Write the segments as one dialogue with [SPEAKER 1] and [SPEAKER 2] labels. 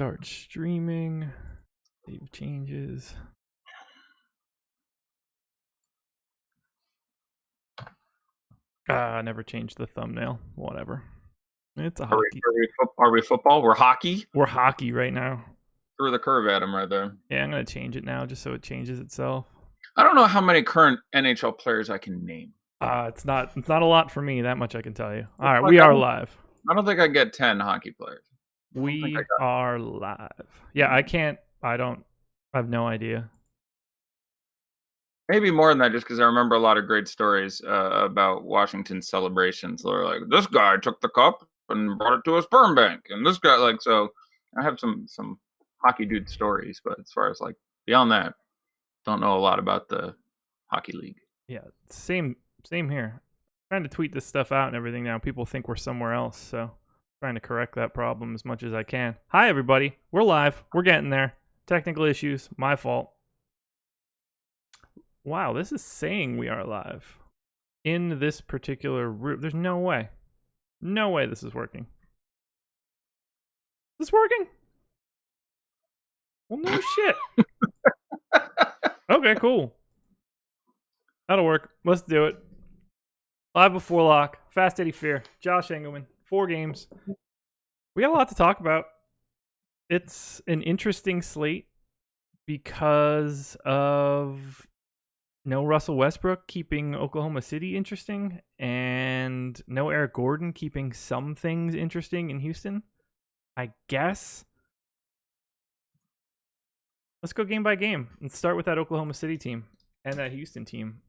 [SPEAKER 1] Start streaming. Save changes. Never changed the thumbnail. Whatever. It's a hockey.
[SPEAKER 2] Are we football? We're hockey?
[SPEAKER 1] We're hockey right now.
[SPEAKER 2] Threw the curve at him right there.
[SPEAKER 1] Yeah, I'm going to change it now just so it changes itself.
[SPEAKER 2] I don't know how many current NHL players I can name.
[SPEAKER 1] It's not a lot for me. That much I can tell you. All right, we are live.
[SPEAKER 2] I don't think I get 10 hockey players.
[SPEAKER 1] We are live. Yeah, I have no idea.
[SPEAKER 2] Maybe more than that, just because I remember a lot of great stories about Washington's celebrations. They're like, this guy took the cup and brought it to a sperm bank, and this guy, like, so I have some hockey dude stories, but as far as like beyond that, don't know a lot about the hockey league.
[SPEAKER 1] Yeah, same here. Trying to tweet this stuff out and everything now. People think we're somewhere else, so trying to correct that problem as much as I can. Hi everybody, we're live. We're getting there. Technical issues, my fault. Wow, this is saying we are live in this particular room. There's no way. No way this is working. Is this working? Well, no shit. Okay, cool. That'll work. Let's do it. Live before lock. Fast Eddie Fear. Josh Engelman. 4 games. We got a lot to talk about. It's an interesting slate because of no Russell Westbrook keeping Oklahoma City interesting and no Eric Gordon keeping some things interesting in Houston, I guess. Let's go game by game. Let's start with that Oklahoma City team and that Houston team.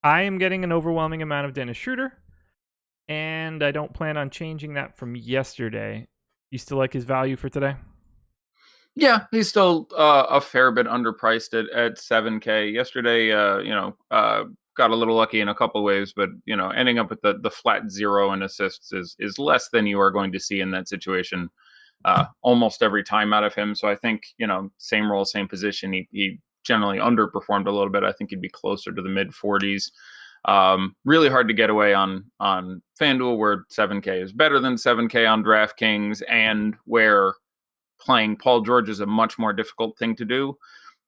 [SPEAKER 1] I am getting an overwhelming amount of Dennis Schroeder, and I don't plan on changing that from yesterday. You still like his value for today?
[SPEAKER 2] Yeah, he's still a fair bit underpriced at $7K. Yesterday, got a little lucky in a couple ways, but ending up with the flat 0 in assists is less than you are going to see in that situation almost every time out of him. So I think same role, same position. He generally underperformed a little bit. I think he'd be closer to the mid 40s. Really hard to get away on FanDuel, where 7K is better than 7K on DraftKings, and where playing Paul George is a much more difficult thing to do.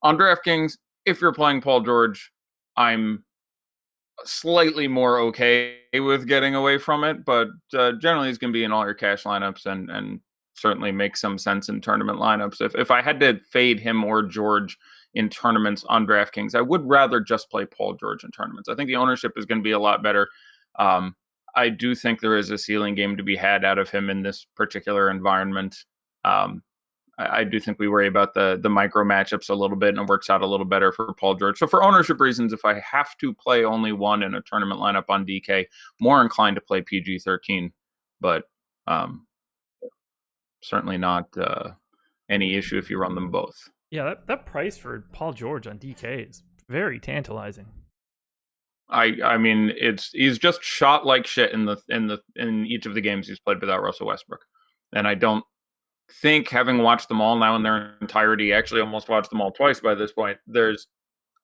[SPEAKER 2] On DraftKings, if you're playing Paul George, I'm slightly more okay with getting away from it, but generally he's going to be in all your cash lineups and certainly make some sense in tournament lineups. If I had to fade him or George in tournaments on DraftKings, I would rather just play Paul George in tournaments. I think the ownership is going to be a lot better. I do think there is a ceiling game to be had out of him in this particular environment. I do think we worry about the micro matchups a little bit, and it works out a little better for Paul George. So for ownership reasons, if I have to play only one in a tournament lineup on DK, more inclined to play PG-13, but certainly not any issue if you run them both.
[SPEAKER 1] Yeah, that price for Paul George on DK is very tantalizing.
[SPEAKER 2] I mean, he's just shot like shit in each of the games he's played without Russell Westbrook, and I don't think, having watched them all now in their entirety, actually almost watched them all twice by this point, there's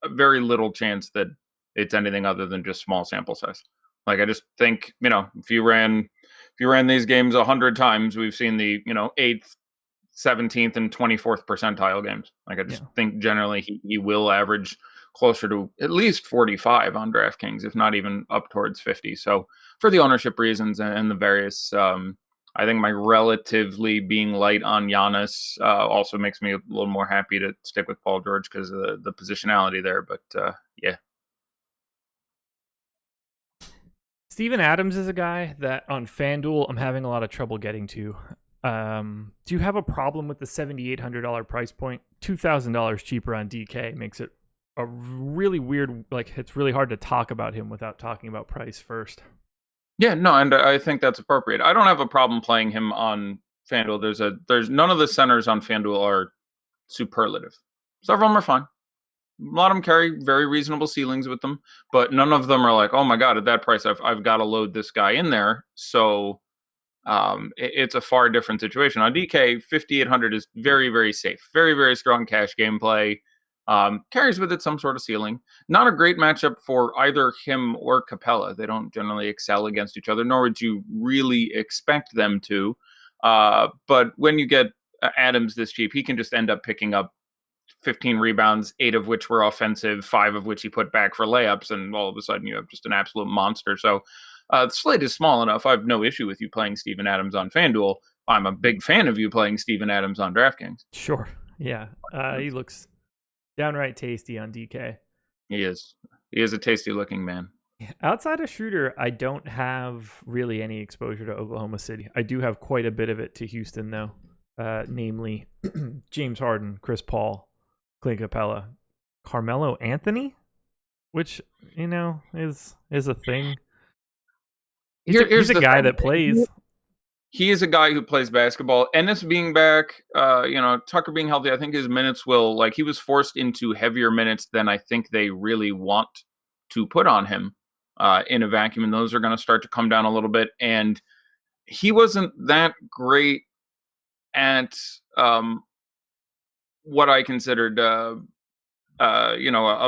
[SPEAKER 2] a very little chance that it's anything other than just small sample size. Like, I just think, if you ran these games 100 times, we've seen the 8th, 17th, and 24th percentile games. Like, I just think generally he will average closer to at least 45 on DraftKings, if not even up towards 50. So for the ownership reasons and the various I think my relatively being light on Giannis also makes me a little more happy to stick with Paul George because of the positionality there. But yeah.
[SPEAKER 1] Steven Adams is a guy that on FanDuel I'm having a lot of trouble getting to. Do you have a problem with the $7,800 price point? $2,000 cheaper on DK makes it a really weird, it's really hard to talk about him without talking about price first.
[SPEAKER 2] Yeah, no, and I think that's appropriate. I don't have a problem playing him on FanDuel. There's none of the centers on FanDuel are superlative. Several of them are fine. A lot of them carry very reasonable ceilings with them, but none of them are like, oh my God, at that price, I've got to load this guy in there. So it's a far different situation. On DK, 5,800 is very, very safe. Very, very strong cash gameplay. Carries with it some sort of ceiling. Not a great matchup for either him or Capella. They don't generally excel against each other, nor would you really expect them to. But when you get Adams this cheap, he can just end up picking up 15 rebounds, 8 of which were offensive, 5 of which he put back for layups, and all of a sudden you have just an absolute monster. So the slate is small enough. I have no issue with you playing Steven Adams on FanDuel. I'm a big fan of you playing Steven Adams on DraftKings.
[SPEAKER 1] Sure. Yeah. He looks downright tasty on DK.
[SPEAKER 2] He is. He is a tasty looking man.
[SPEAKER 1] Outside of Schroeder, I don't have really any exposure to Oklahoma City. I do have quite a bit of it to Houston, though. Namely, James Harden, Chris Paul, Clint Capella, Carmelo Anthony, which is a thing. He's a guy that plays.
[SPEAKER 2] He is a guy who plays basketball. Ennis being back, Tucker being healthy, I think his minutes will, he was forced into heavier minutes than I think they really want to put on him in a vacuum, and those are going to start to come down a little bit. And he wasn't that great at what I considered, a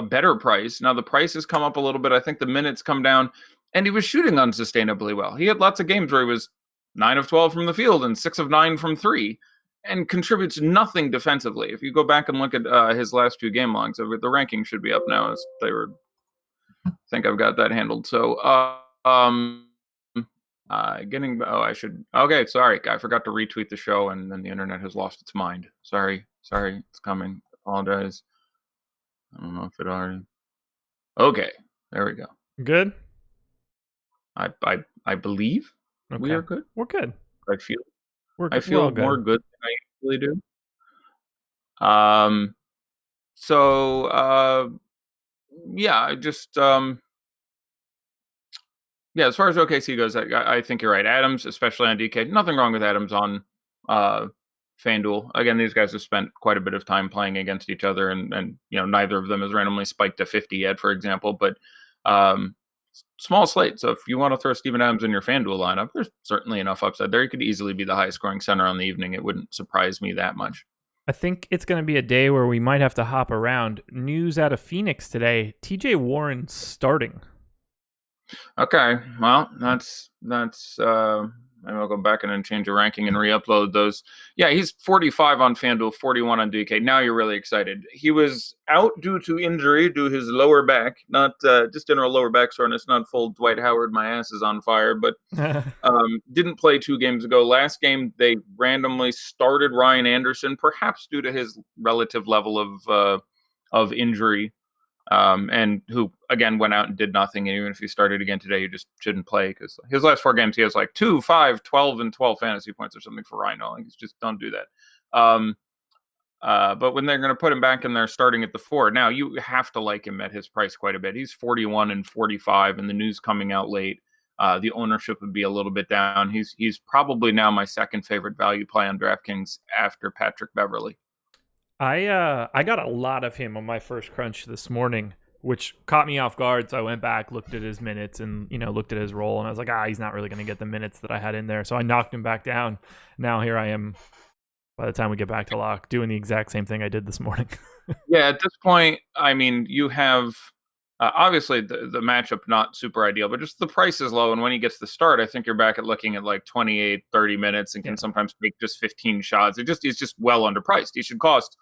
[SPEAKER 2] better price. Now the price has come up a little bit. I think the minutes come down, and he was shooting unsustainably well. He had lots of games where he was 9 of 12 from the field and 6 of 9 from 3, and contributes nothing defensively. If you go back and look at his last 2 game logs, the ranking should be up now. As they were, I think I've got that handled. So, I should. Okay, sorry, I forgot to retweet the show, and then the internet has lost its mind. Sorry, it's coming. Apologize. I don't know if it already. Okay, there we go.
[SPEAKER 1] Good.
[SPEAKER 2] I believe.
[SPEAKER 1] Okay.
[SPEAKER 2] We are good.
[SPEAKER 1] We're good.
[SPEAKER 2] I feel
[SPEAKER 1] good.
[SPEAKER 2] more good than I usually do. As far as OKC goes, I think you're right. Adams, especially on DK, nothing wrong with Adams on FanDuel. Again, these guys have spent quite a bit of time playing against each other, and neither of them has randomly spiked to 50 yet, for example. But small slate. So if you want to throw Steven Adams in your FanDuel lineup, there's certainly enough upside there. He could easily be the highest scoring center on the evening. It wouldn't surprise me that much.
[SPEAKER 1] I think it's going to be a day where we might have to hop around. News out of Phoenix today: TJ Warren starting.
[SPEAKER 2] Okay, well, that's maybe I'll go back and then change the ranking and re-upload those. Yeah, he's 45 on FanDuel, 41 on DK. Now you're really excited. He was out due to injury, due to his lower back, not just general lower back soreness, not full Dwight Howard, my ass is on fire, but didn't play 2 games ago. Last game, they randomly started Ryan Anderson, perhaps due to his relative level of injury. And who again went out and did nothing. And even if he started again today, you just shouldn't play, because his last 4 games he has 2, 5, 12, and 12 fantasy points or something for Rhino. Just don't do that. But when they're going to put him back in there starting at the 4, now you have to like him at his price quite a bit. He's 41 and 45, and the news coming out late. The ownership would be a little bit down. He's probably now my second favorite value play on DraftKings after Patrick Beverley.
[SPEAKER 1] I got a lot of him on my first crunch this morning, which caught me off guard. So I went back, looked at his minutes, and looked at his role, and I was like, he's not really going to get the minutes that I had in there. So I knocked him back down. Now here I am, by the time we get back to lock, doing the exact same thing I did this morning.
[SPEAKER 2] Yeah, at this point, I mean, you have obviously the matchup not super ideal, but just the price is low, and when he gets the start, I think you're back at looking at 28, 30 minutes, and can sometimes make just 15 shots. He's just well underpriced. He should cost,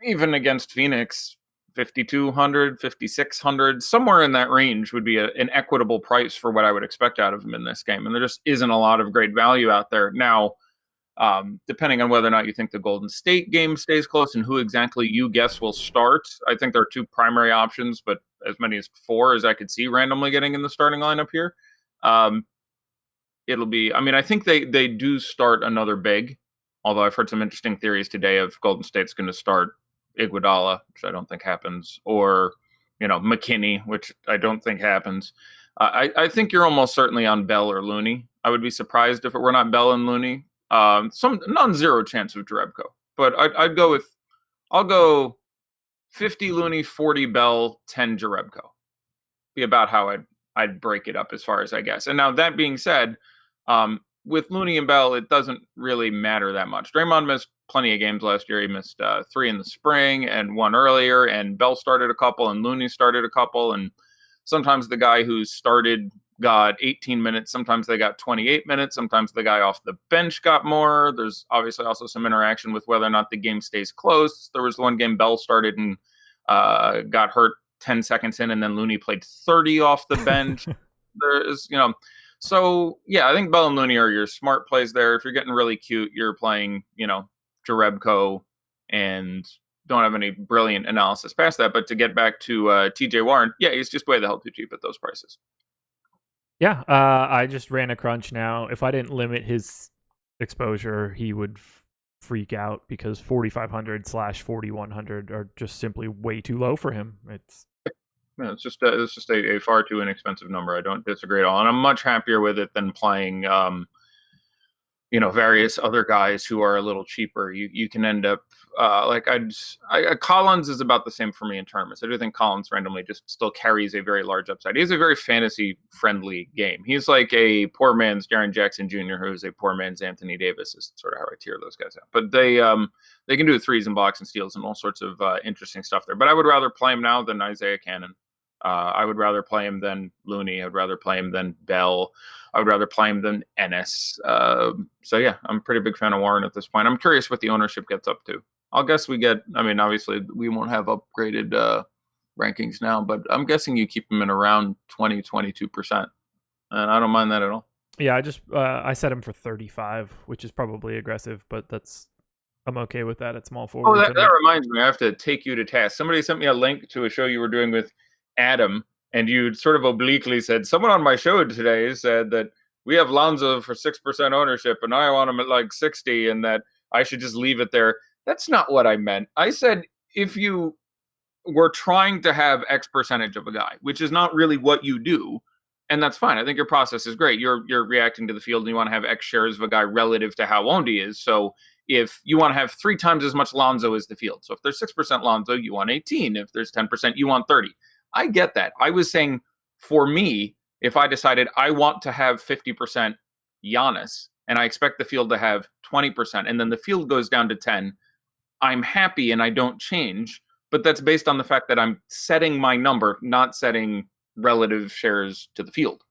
[SPEAKER 2] even against Phoenix, 5,200, 5,600, somewhere in that range would be an equitable price for what I would expect out of him in this game. And there just isn't a lot of great value out there. Now, depending on whether or not you think the Golden State game stays close and who exactly you guess will start, I think there are 2 primary options, but as many as 4 as I could see randomly getting in the starting lineup here. It'll be, I think they do start another big, although I've heard some interesting theories today of Golden State's going to start Iguodala, which I don't think happens, or McKinney, which I don't think happens. I think you're almost certainly on Bell or Looney. I would be surprised if it were not Bell and Looney. Some non-zero chance of Jerebko, but I'll go 50 Looney, 40 Bell, 10 Jerebko. Be about how I'd break it up as far as I guess. And now that being said, with Looney and Bell, it doesn't really matter that much. Draymond missed plenty of games last year. He missed 3 in the spring and 1 earlier, and Bell started a couple, and Looney started a couple. And sometimes the guy who started got 18 minutes. Sometimes they got 28 minutes. Sometimes the guy off the bench got more. There's obviously also some interaction with whether or not the game stays close. There was one game Bell started and got hurt 10 seconds in, and then Looney played 30 off the bench. There's, so yeah, I think Bell and Looney are your smart plays there. If you're getting really cute, you're playing, Jarebko and don't have any brilliant analysis past that. But to get back to TJ Warren, yeah, he's just way the hell too cheap at those prices.
[SPEAKER 1] Yeah, I just ran a crunch now. If I didn't limit his exposure, he would freak out because 4,500 / 4,100 are just simply way too low for him. It's
[SPEAKER 2] just a far too inexpensive number. I don't disagree at all, and I'm much happier with it than playing various other guys who are a little cheaper. You can end up Collins is about the same for me in tournaments. I do think Collins randomly just still carries a very large upside. He's a very fantasy friendly game. He's like a poor man's Jaren Jackson Jr., who's a poor man's Anthony Davis, is sort of how I tier those guys out. But they can do threes and blocks and steals and all sorts of interesting stuff there. But I would rather play him now than Isaiah Cannon. I would rather play him than Looney. I would rather play him than Bell. I would rather play him than Ennis. So yeah, I'm a pretty big fan of Warren at this point. I'm curious what the ownership gets up to. I'll guess obviously we won't have upgraded rankings now, but I'm guessing you keep him in around 22%. And I don't mind that at all.
[SPEAKER 1] Yeah, I set him for 35, which is probably aggressive, but I'm okay with that at small forward.
[SPEAKER 2] Oh, that reminds me, I have to take you to task. Somebody sent me a link to a show you were doing with Adam, and you sort of obliquely said, someone on my show today said that we have Lonzo for 6% ownership and I want him at like 60 and that I should just leave it there. That's not what I meant. I said, if you were trying to have X percentage of a guy, which is not really what you do, and that's fine. I think your process is great. You're reacting to the field and you want to have X shares of a guy relative to how owned he is. So if you want to have 3 times as much Lonzo as the field. So if there's 6% Lonzo, you want 18. If there's 10%, you want 30. I get that. I was saying, for me, if I decided I want to have 50% Giannis and I expect the field to have 20% and then the field goes down to 10, I'm happy and I don't change. But that's based on the fact that I'm setting my number, not setting relative shares to the field.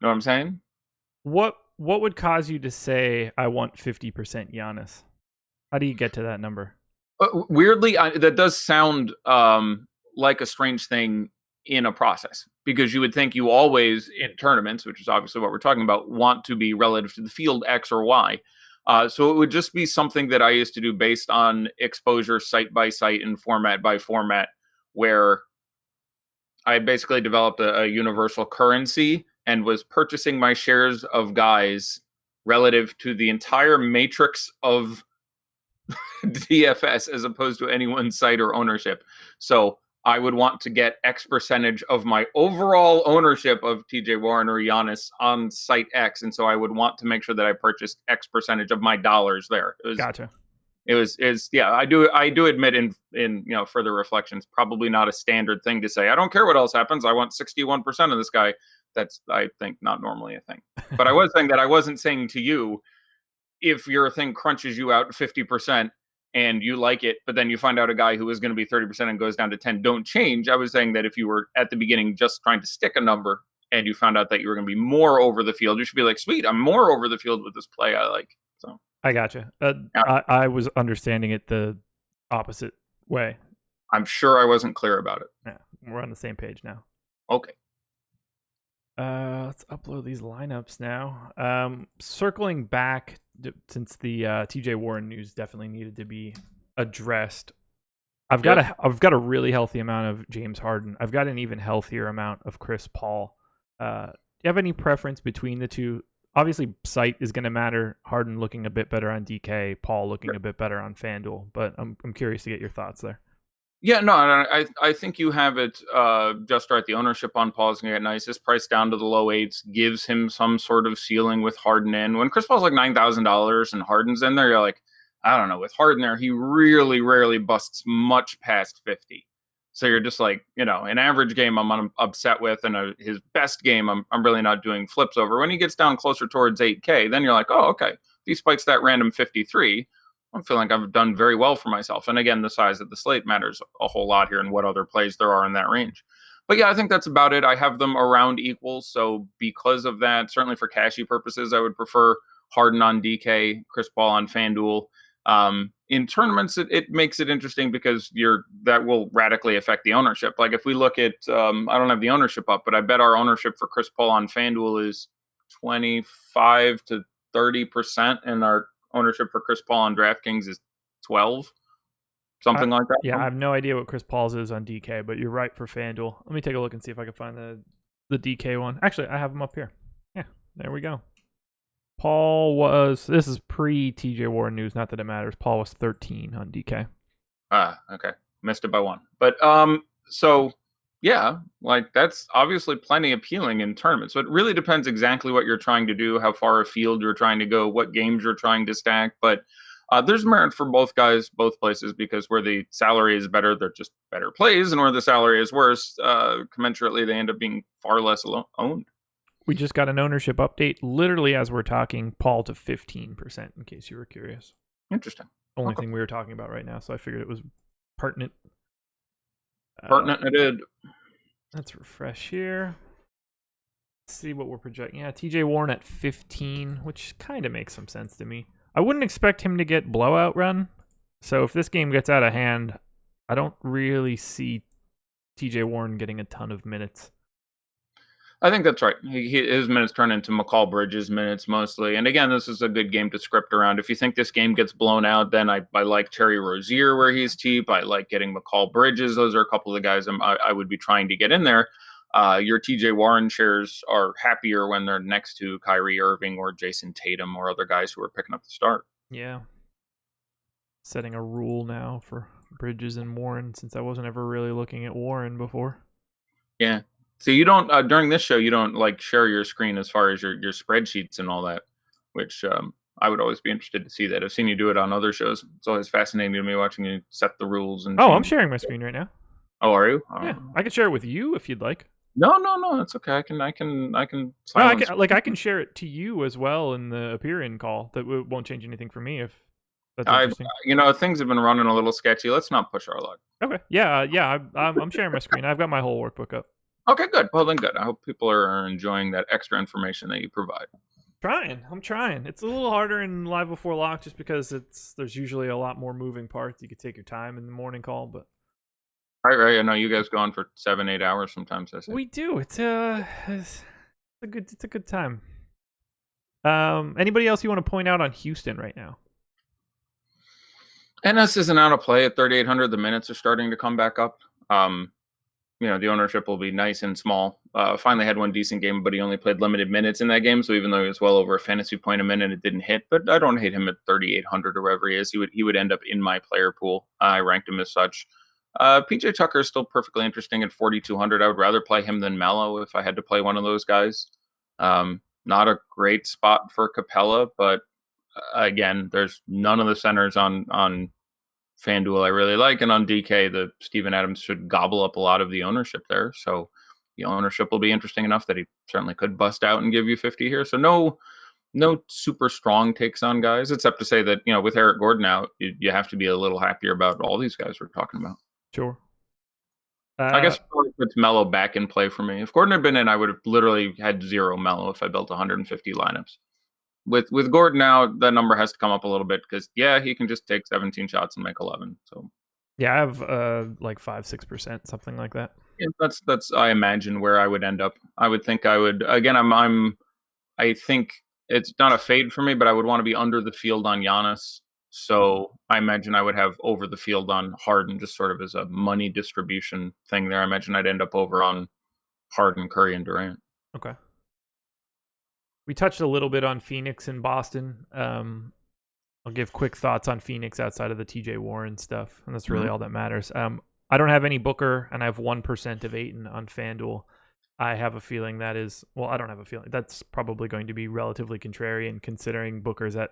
[SPEAKER 2] Know what I'm saying?
[SPEAKER 1] What would cause you to say I want 50% Giannis? How do you get to that number?
[SPEAKER 2] Weirdly, that does sound like a strange thing in a process, because you would think you always, in tournaments, which is obviously what we're talking about, want to be relative to the field X or Y. So it would just be something that I used to do based on exposure site by site and format by format, where I basically developed a universal currency and was purchasing my shares of guys relative to the entire matrix of DFS as opposed to any one site or ownership. So I would want to get X percentage of my overall ownership of TJ Warren or Giannis on site X. And so I would want to make sure that I purchased X percentage of my dollars there.
[SPEAKER 1] Gotcha.
[SPEAKER 2] Yeah, I do admit in further reflections, probably not a standard thing to say. I don't care what else happens. I want 61% of this guy. That's, I think, not normally a thing. But I was saying that I wasn't saying to you, if your thing crunches you out 50% and you like it, but then you find out a guy who is going to be 30% and goes down to 10, don't change. I was saying that if you were at the beginning just trying to stick a number and you found out that you were going to be more over the field, you should be like, sweet, I'm more over the field with this play I like. So
[SPEAKER 1] I gotcha. I was understanding it the opposite way.
[SPEAKER 2] I'm sure I wasn't clear about it.
[SPEAKER 1] Yeah, we're on the same page now.
[SPEAKER 2] Okay.
[SPEAKER 1] Let's upload these lineups now. Circling back, since the TJ Warren news definitely needed to be addressed. I've got a really healthy amount of James Harden. I've got an even healthier amount of Chris Paul. Do you have any preference between the two? Obviously, site is going to matter. Harden looking a bit better on DK, Paul looking a bit better on FanDuel. But I'm curious to get your thoughts there.
[SPEAKER 2] Yeah, no, I think you have it just right. The ownership on Paul is going to get nice. His price down to the low 8s gives him some sort of ceiling with Harden in. When Chris Paul's like $9,000 and Harden's in there, you're like, I don't know. With Harden there, he really rarely busts much past 50. So you're just like, an average game I'm upset with, and his best game I'm really not doing flips over. When he gets down closer towards 8K, then you're like, oh, okay. If he spikes that random 53, I'm feeling like I've done very well for myself. And again, the size of the slate matters a whole lot here and what other plays there are in that range. But yeah, I think that's about it. I have them around equal. So because of that, certainly for cashy purposes, I would prefer Harden on DK, Chris Paul on FanDuel. In tournaments, it makes it interesting because that will radically affect the ownership. Like if we look at, I don't have the ownership up, but I bet our ownership for Chris Paul on FanDuel is 25 to 30%, and our ownership for Chris Paul on DraftKings is 12, something like that.
[SPEAKER 1] Yeah, I have no idea what Chris Paul's is on DK, but you're right for FanDuel. Let me take a look and see if I can find the DK one. Actually, I have them up here. Yeah, there we go. This is pre-TJ Warren news, not that it matters. Paul was 13 on DK.
[SPEAKER 2] Okay. Missed it by one. But so yeah, like that's obviously plenty appealing in tournaments. So it really depends exactly what you're trying to do, how far afield you're trying to go, what games you're trying to stack. But there's merit for both guys, both places, because where the salary is better, they're just better plays, and where the salary is worse, commensurately, they end up being far less owned.
[SPEAKER 1] We just got an ownership update literally as we're talking. Paul to 15%, in case you were curious.
[SPEAKER 2] Interesting.
[SPEAKER 1] Only thing we were talking about right now, so I figured it was pertinent.
[SPEAKER 2] Pertinent it did.
[SPEAKER 1] Let's refresh here. Let's see what we're projecting. Yeah, TJ Warren at 15, which kind of makes some sense to me. I wouldn't expect him to get blowout run. So if this game gets out of hand, I don't really see TJ Warren getting a ton of minutes.
[SPEAKER 2] I think that's right. His minutes turn into McCall Bridges minutes mostly. And again, this is a good game to script around. If you think this game gets blown out, then I like Terry Rozier where he's cheap. I like getting McCall Bridges. Those are a couple of the guys I would be trying to get in there. Your TJ Warren shares are happier when they're next to Kyrie Irving or Jason Tatum or other guys who are picking up the start.
[SPEAKER 1] Yeah. Setting a rule now for Bridges and Warren, since I wasn't ever really looking at Warren before.
[SPEAKER 2] Yeah. So you don't during this show you don't like share your screen as far as your spreadsheets and all that, which I would always be interested to see that. I've seen you do it on other shows. It's always fascinating to me watching you set the rules and.
[SPEAKER 1] Oh, I'm sharing my screen right now.
[SPEAKER 2] Oh, are you?
[SPEAKER 1] Yeah, I can share it with you if you'd like.
[SPEAKER 2] No, that's okay. I can.
[SPEAKER 1] I can share it to you as well in the appear-in call. That won't change anything for me if that's interesting.
[SPEAKER 2] Things have been running a little sketchy. Let's not push our luck.
[SPEAKER 1] Okay. Yeah. I'm sharing my screen. I've got my whole workbook up.
[SPEAKER 2] Okay, good. Well, then good. I hope people are enjoying that extra information that you provide.
[SPEAKER 1] I'm trying. It's a little harder in live before lock just because there's usually a lot more moving parts. You could take your time in the morning call, but.
[SPEAKER 2] Right. I know you guys go on for 7-8 hours sometimes. I say.
[SPEAKER 1] We do. It's a good time. Anybody else you want to point out on Houston right now?
[SPEAKER 2] NS isn't out of play at 3,800. The minutes are starting to come back up. The ownership will be nice and small. Finally had one decent game, but he only played limited minutes in that game. So even though he was well over a fantasy point a minute, it didn't hit. But I don't hate him at 3,800 or wherever he is. He would end up in my player pool. I ranked him as such. PJ Tucker is still perfectly interesting at 4,200. I would rather play him than Melo if I had to play one of those guys. Not a great spot for Capella, but again, there's none of the centers on FanDuel I really like, and on DK, the Steven Adams should gobble up a lot of the ownership there. So the ownership will be interesting enough that he certainly could bust out and give you 50 here. So no super strong takes on guys, except to say that, with Eric Gordon out, you have to be a little happier about all these guys we're talking about.
[SPEAKER 1] Sure.
[SPEAKER 2] I guess it's Melo back in play for me. If Gordon had been in, I would have literally had 0 Melo if I built 150 lineups. With Gordon now, that number has to come up a little bit because he can just take 17 shots and make 11. So
[SPEAKER 1] yeah, I have like 5-6%, something like that.
[SPEAKER 2] Yeah, that's I imagine where I would end up. I would think I would again. I think it's not a fade for me, but I would want to be under the field on Giannis. So I imagine I would have over the field on Harden, just sort of as a money distribution thing there. I imagine I'd end up over on Harden, Curry, and Durant.
[SPEAKER 1] Okay. We touched a little bit on Phoenix and Boston. I'll give quick thoughts on Phoenix outside of the TJ Warren stuff, and that's really all that matters. I don't have any Booker, and I have 1% of Ayton on FanDuel. I have a feeling I don't have a feeling. That's probably going to be relatively contrarian considering Booker's at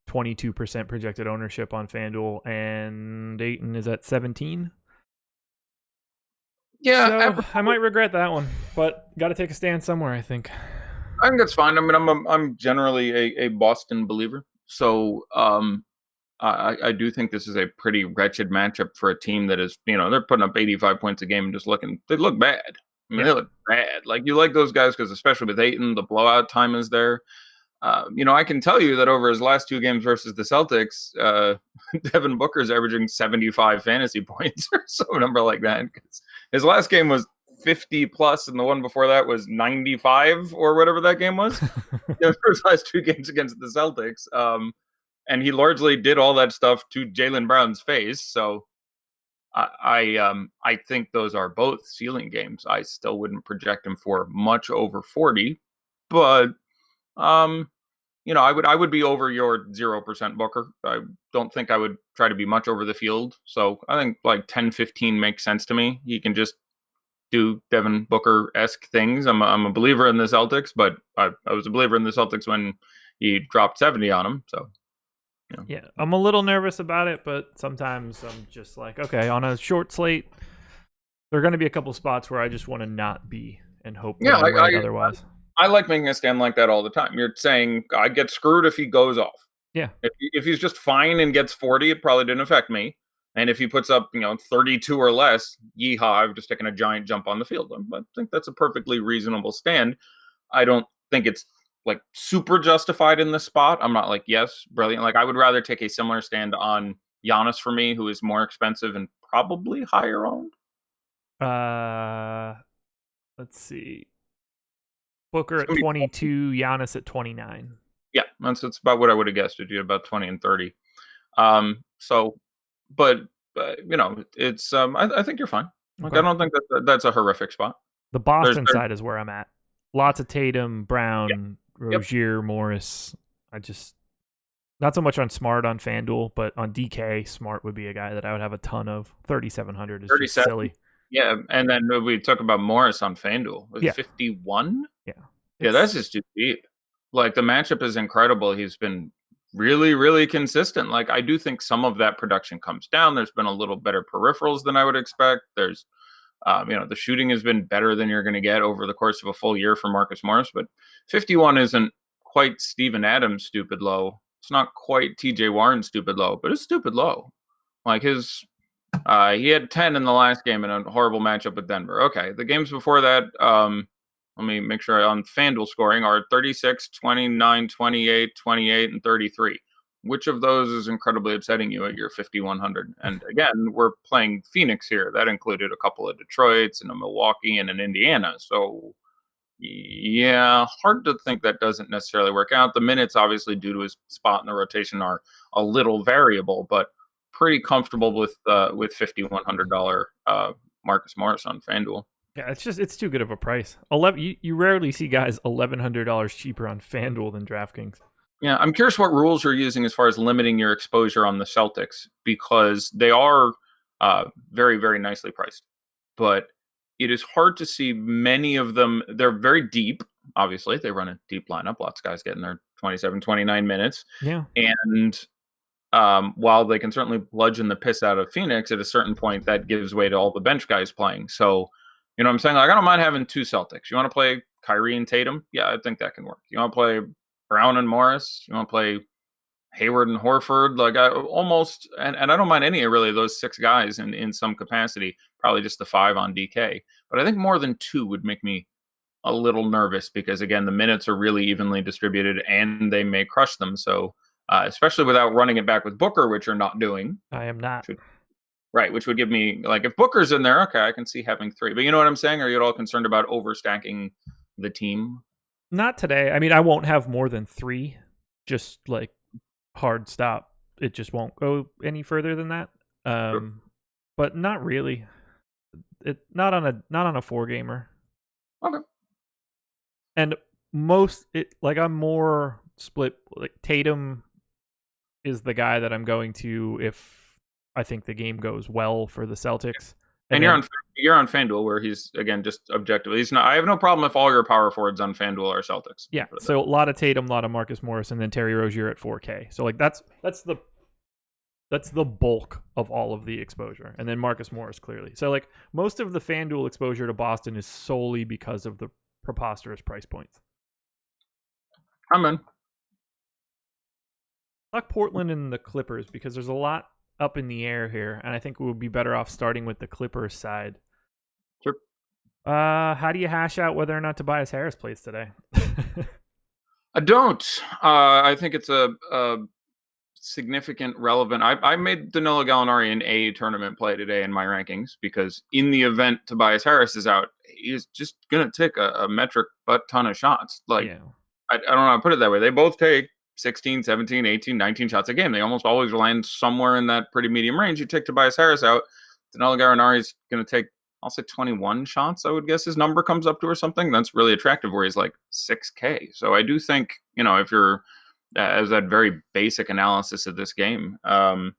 [SPEAKER 1] 22% projected ownership on FanDuel, and Ayton is at 17.
[SPEAKER 2] Yeah,
[SPEAKER 1] so I might regret that one, but got to take a stand somewhere, I think.
[SPEAKER 2] I think that's fine. I mean, I'm generally a Boston believer, so I do think this is a pretty wretched matchup for a team that is, they're putting up 85 points a game and they look bad. I mean,
[SPEAKER 1] Yeah.
[SPEAKER 2] they look bad. Like, you like those guys because, especially with Ayton, the blowout time is there. I can tell you that over his last 2 games versus the Celtics, Devin Booker's averaging 75 fantasy points or some number like that. His last game was 50 plus, and the one before that was 95 or whatever that game was. For his last 2 games against the Celtics. And he largely did all that stuff to Jaylen Brown's face. So I think those are both ceiling games. I still wouldn't project him for much over 40, but I would be over your 0% Booker. I don't think I would try to be much over the field. So I think like 10-15 makes sense to me. He can just do Devin Booker-esque things. I'm a believer in the Celtics, but I was a believer in the Celtics when he dropped 70 on him. So
[SPEAKER 1] Yeah, I'm a little nervous about it, but sometimes I'm just like, okay, on a short slate, there are going to be a couple spots where I just want to not be and hope that I'm right otherwise.
[SPEAKER 2] I like making a stand like that all the time. You're saying I get screwed if he goes off.
[SPEAKER 1] Yeah.
[SPEAKER 2] If he's just fine and gets 40, it probably didn't affect me. And if he puts up, 32 or less, yeehaw, I've just taken a giant jump on the field. I think that's a perfectly reasonable stand. I don't think it's like super justified in this spot. I'm not like, yes, brilliant. Like, I would rather take a similar stand on Giannis for me, who is more expensive and probably higher owned.
[SPEAKER 1] Let's see. Booker at 22, Giannis at 29.
[SPEAKER 2] Yeah, that's about what I would have guessed. It'd be about 20 and 30. But it's I think you're fine. Like, okay. I don't think that's a horrific spot.
[SPEAKER 1] The Boston side is where I'm at. Lots of Tatum, Brown, Rozier, Morris. I just not so much on Smart on FanDuel, but on DK, Smart would be a guy that I would have a ton of. 3,700 is just silly.
[SPEAKER 2] Yeah, and then we talk about Morris on FanDuel. 51? Yeah, that's just too deep. Like, the matchup is incredible. He's been really, really consistent. Like, I do think some of that production comes down. There's been a little better peripherals than I would expect. There's, the shooting has been better than you're going to get over the course of a full year for Marcus Morris. But 51 isn't quite Steven Adams' stupid low. It's not quite TJ Warren's stupid low, but it's stupid low. Like, he had 10 in the last game in a horrible matchup with Denver. Okay, the games before that, let me make sure on FanDuel scoring are 36, 29, 28, 28, and 33. Which of those is incredibly upsetting you at your 5,100? And again, we're playing Phoenix here. That included a couple of Detroits and a Milwaukee and an Indiana. So, yeah, hard to think that doesn't necessarily work out. The minutes, obviously, due to his spot in the rotation, are a little variable, but pretty comfortable with $5,100 Marcus Morris on FanDuel.
[SPEAKER 1] Yeah, it's too good of a price. You rarely see guys $1,100 cheaper on FanDuel than DraftKings.
[SPEAKER 2] Yeah, I'm curious what rules you're using as far as limiting your exposure on the Celtics, because they are very, very nicely priced. But it is hard to see many of them. They're very deep. Obviously, they run a deep lineup. Lots of guys getting their 27, 29 minutes.
[SPEAKER 1] Yeah.
[SPEAKER 2] And while they can certainly bludgeon the piss out of Phoenix, at a certain point, that gives way to all the bench guys playing. So, what I'm saying? Like, I don't mind having 2 Celtics. You want to play Kyrie and Tatum? Yeah, I think that can work. You want to play Brown and Morris? You want to play Hayward and Horford? Like, and I don't mind any of really those 6 guys in some capacity. Probably just the 5 on DK. But I think more than 2 would make me a little nervous, because, again, the minutes are really evenly distributed and they may crush them. So, especially without running it back with Booker, which you're not doing.
[SPEAKER 1] I am not.
[SPEAKER 2] Right, which would give me, like, if Booker's in there, okay, I can see having 3. But you know what I'm saying? Are you at all concerned about overstacking the team?
[SPEAKER 1] Not today. I mean, I won't have more than 3. Just like hard stop. It just won't go any further than that.
[SPEAKER 2] Sure.
[SPEAKER 1] But not really. Not on a 4-gamer.
[SPEAKER 2] Okay.
[SPEAKER 1] And I'm more split. Like, Tatum is the guy that I'm going to if I think the game goes well for the Celtics.
[SPEAKER 2] And you're on FanDuel, where he's, again, just objectively. I have no problem if all your power forwards on FanDuel are Celtics.
[SPEAKER 1] Yeah, so a lot of Tatum, a lot of Marcus Morris, and then Terry Rozier at 4K. So, like, that's the bulk of all of the exposure. And then Marcus Morris, clearly. So, like, most of the FanDuel exposure to Boston is solely because of the preposterous price points.
[SPEAKER 2] I'm in.
[SPEAKER 1] Like Portland and the Clippers, because there's a lot up in the air here, and I think we'll be better off starting with the Clippers side.
[SPEAKER 2] Sure.
[SPEAKER 1] How do you hash out whether or not Tobias Harris plays today?
[SPEAKER 2] I don't. I think it's a significant, relevant. I made Danilo Gallinari an A tournament play today in my rankings because in the event Tobias Harris is out, he's just going to take a metric butt ton of shots. Like,
[SPEAKER 1] Yeah.
[SPEAKER 2] I don't know how to put it that way. They both take 16, 17, 18, 19 shots a game. They almost always land somewhere in that pretty medium range. You take Tobias Harris out, Danilo Gallinari is going to take, I'll say 21 shots, I would guess his number comes up to or something. That's really attractive where he's like 6K. So I do think, if you're as that very basic analysis of this game. And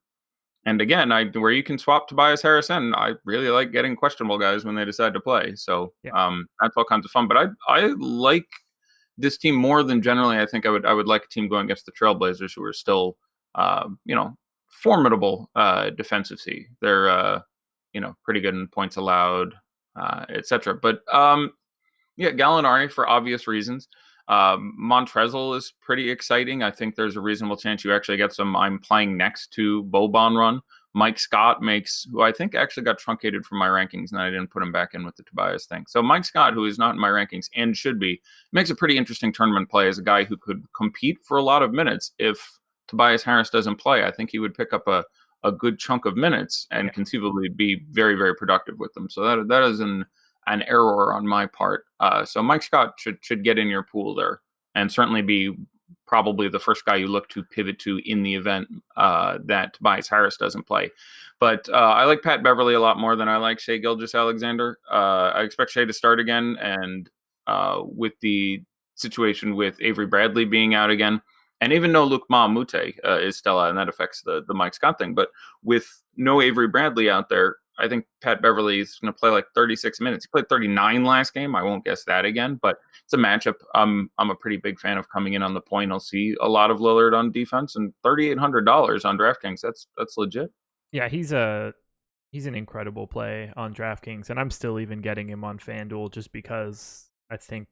[SPEAKER 2] again, where you can swap Tobias Harris in, I really like getting questionable guys when they decide to play. So
[SPEAKER 1] Yeah.
[SPEAKER 2] that's all kinds of fun. But I like this team more than generally. I think I would like a team going against the Trailblazers, who are still formidable defensively. They're pretty good in points allowed, etc. But yeah, Gallinari for obvious reasons. Montrezl is pretty exciting. I think there's a reasonable chance you actually get some I'm playing next to Boban run. Mike Scott who I think actually got truncated from my rankings, and I didn't put him back in with the Tobias thing. So Mike Scott, who is not in my rankings and should be, makes a pretty interesting tournament play as a guy who could compete for a lot of minutes if Tobias Harris doesn't play. I think he would pick up a good chunk of minutes and conceivably be very, very productive with them. So that is an error on my part. So Mike Scott should get in your pool there and certainly be probably the first guy you look to pivot to in the event that Tobias Harris doesn't play. But I like Pat Beverly a lot more than I like Shai Gilgeous-Alexander. I expect Shai to start again, and with the situation with Avery Bradley being out again, and even though Luke Mahmoute is still out, and that affects the Mike Scott thing, but with no Avery Bradley out there, I think Pat Beverly is going to play like 36 minutes. He played 39 last game. I won't guess that again, but it's a matchup I'm a pretty big fan of coming in on the point. I'll see a lot of Lillard on defense, and $3,800 on DraftKings. That's legit.
[SPEAKER 1] Yeah, he's an incredible play on DraftKings, and I'm still even getting him on FanDuel just because I think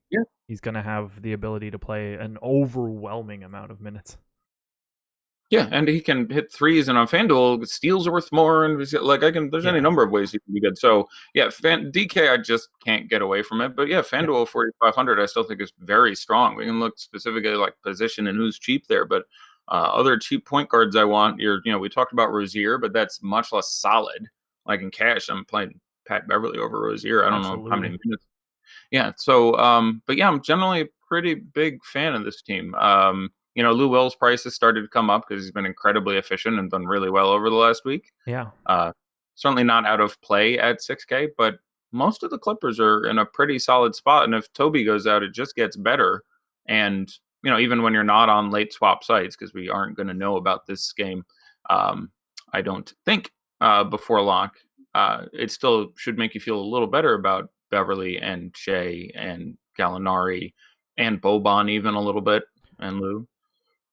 [SPEAKER 1] he's going to have the ability to play an overwhelming amount of minutes.
[SPEAKER 2] Yeah, and he can hit threes, and on FanDuel, steals are worth more, and there's any number of ways he can be good. So yeah, DK, I just can't get away from it. But yeah, FanDuel 4,500, I still think is very strong. We can look specifically like position and who's cheap there, but other cheap point guards I want. We talked about Rozier, but that's much less solid. Like in cash, I'm playing Pat Beverly over Rozier. I don't know how many minutes. Yeah. So, but yeah, I'm generally a pretty big fan of this team. Lou Will's price has started to come up because he's been incredibly efficient and done really well over the last week.
[SPEAKER 1] Yeah.
[SPEAKER 2] Certainly not out of play at 6K, but most of the Clippers are in a pretty solid spot. And if Toby goes out, it just gets better. And, even when you're not on late swap sites, because we aren't going to know about this game, I don't think before lock, it still should make you feel a little better about Beverly and Shai and Gallinari and Boban even a little bit, and Lou.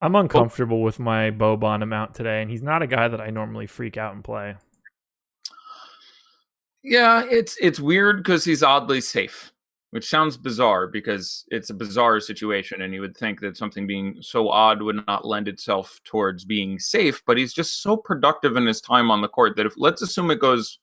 [SPEAKER 1] I'm uncomfortable with my Boban amount today, and he's not a guy that I normally freak out and play.
[SPEAKER 2] Yeah, it's weird because he's oddly safe, which sounds bizarre because it's a bizarre situation, and you would think that something being so odd would not lend itself towards being safe, but he's just so productive in his time on the court that let's assume it goes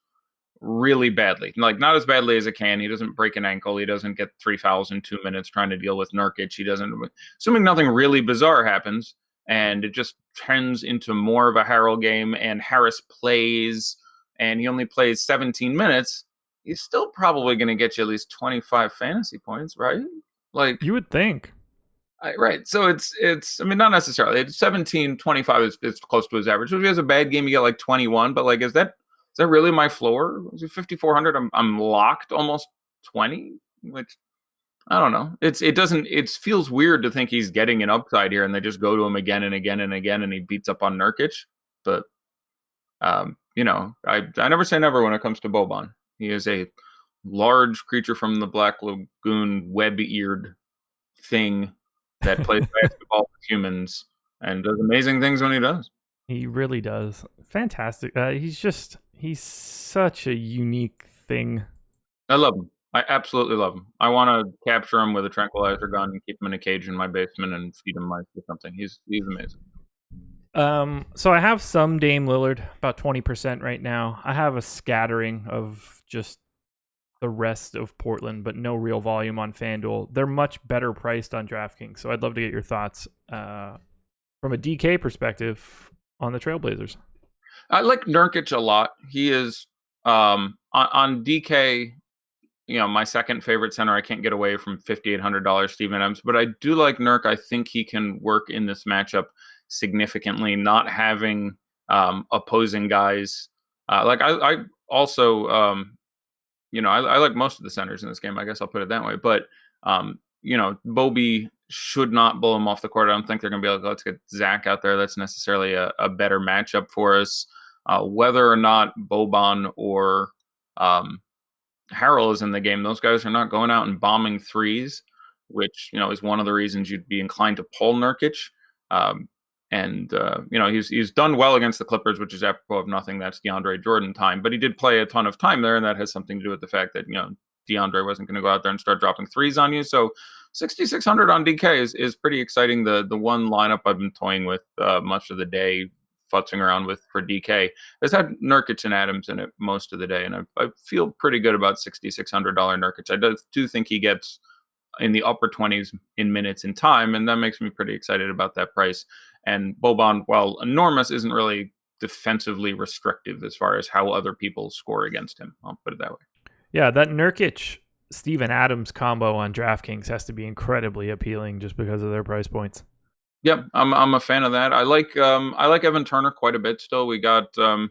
[SPEAKER 2] really badly, like not as badly as it can. He doesn't break an ankle. He doesn't get 3 fouls in 2 minutes trying to deal with Nurkic. He doesn't, assuming nothing really bizarre happens and it just turns into more of a Harrell game and Harris plays and he only plays 17 minutes, he's still probably going to get you at least 25 fantasy points, right? Like
[SPEAKER 1] you would think.
[SPEAKER 2] Right. So it's not necessarily. It's 17, 25 is close to his average. So if he has a bad game, you get like 21, but like, is that really my floor? Is it 5,400? I'm locked almost 20, which I don't know. It feels weird to think he's getting an upside here and they just go to him again and again and again and he beats up on Nurkic. But, I never say never when it comes to Boban. He is a large creature from the Black Lagoon, web-eared thing that plays basketball with humans and does amazing things when he does.
[SPEAKER 1] He really does. Fantastic. He's such a unique thing.
[SPEAKER 2] I love him. I absolutely love him. I want to capture him with a tranquilizer gun and keep him in a cage in my basement and feed him mice or something. He's amazing.
[SPEAKER 1] So I have some Dame Lillard, about 20% right now. I have a scattering of just the rest of Portland, but no real volume on FanDuel. They're much better priced on DraftKings. So I'd love to get your thoughts from a DK perspective on the Trailblazers.
[SPEAKER 2] I like Nurkic a lot. He is on DK, my second favorite center. I can't get away from $5,800 Steven Adams, but I do like Nurk. I think he can work in this matchup significantly, not having opposing guys. I also, I like most of the centers in this game. I guess I'll put it that way. But, Bobby should not blow him off the court. I don't think they're going to be like, let's get Zach out there. That's necessarily a better matchup for us. Whether or not Boban or Harrell is in the game, those guys are not going out and bombing threes, which, is one of the reasons you'd be inclined to pull Nurkic. He's done well against the Clippers, which is apropos of nothing. That's DeAndre Jordan time. But he did play a ton of time there, and that has something to do with the fact that, DeAndre wasn't going to go out there and start dropping threes on you. So 6,600 on DK is pretty exciting. The one lineup I've been toying with much of the day, futzing around with for DK, has had Nurkic and Adams in it most of the day, and I feel pretty good about $6,600 Nurkic. I do think he gets in the upper 20s in minutes in time, and that makes me pretty excited about that price. And Boban, while enormous, isn't really defensively restrictive as far as how other people score against him. I'll put it that way.
[SPEAKER 1] Yeah, that Nurkic Steven Adams combo on DraftKings has to be incredibly appealing just because of their price points.
[SPEAKER 2] Yep, I'm a fan of that. I like Evan Turner quite a bit still. We got a